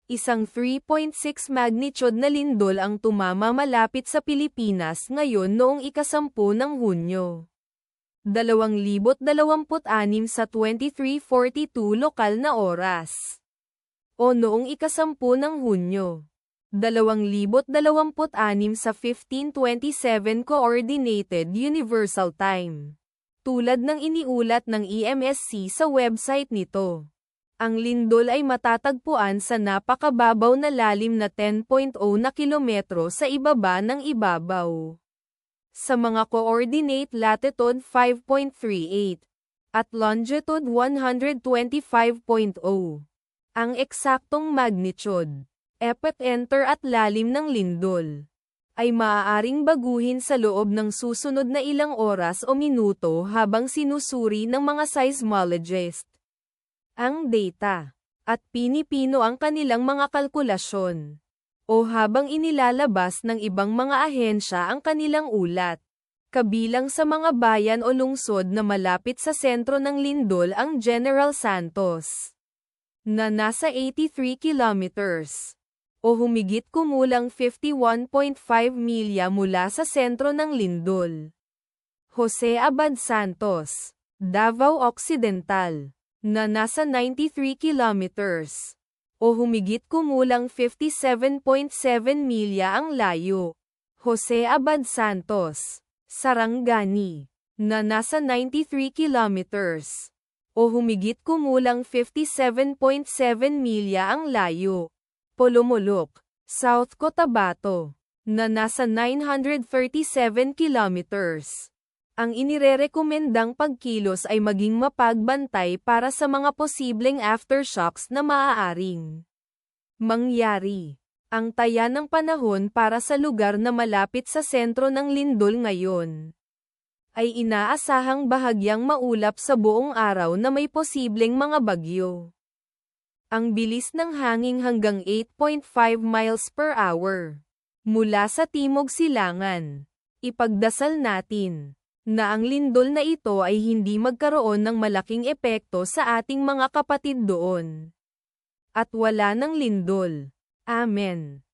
Isang 3.6 magnitude na lindol ang tumama malapit sa Pilipinas ngayon noong ika-10 ng Hunyo. 2026 sa 23:42 lokal na oras. O noong ika-10 ng Hunyo. 2026 sa 15:27 Coordinated Universal Time. Tulad ng iniulat ng EMSC sa website nito. Ang lindol ay matatagpuan sa napakababaw na lalim na 10.0 na kilometro sa ibaba ng ibabaw. Sa mga coordinate latitude 5.38 at longitude 125.0. Ang eksaktong magnitude, epicenter at lalim ng lindol ay maaaring baguhin sa loob ng susunod na ilang oras o minuto habang sinusuri ng mga seismologist ang data, at pinipino ang kanilang mga kalkulasyon, o habang inilalabas ng ibang mga ahensya ang kanilang ulat. Kabilang sa mga bayan o lungsod na malapit sa sentro ng lindol ang General Santos, na nasa 83 kilometers, o humigit kumulang 51.5 milya mula sa sentro ng lindol. Jose Abad Santos, Davao Occidental, na nasa 93 kilometers, o humigit kumulang 57.7 milya ang layo. Jose Abad Santos, Sarangani, na nasa 93 kilometers, o humigit kumulang 57.7 milya ang layo. Polomolok, South Cotabato, na nasa 937 kilometers. Ang inirerekomendang pagkilos ay maging mapagbantay para sa mga posibleng aftershocks na maaaring mangyari. Ang taya ng panahon para sa lugar na malapit sa sentro ng lindol ngayon ay inaasahang bahagyang maulap sa buong araw na may posibleng mga bagyo. Ang bilis ng hangin hanggang 8.5 miles per hour mula sa timog silangan. Ipagdasal natin na ang lindol na ito ay hindi magkaroon ng malaking epekto sa ating mga kapatid doon. At wala ng lindol. Amen.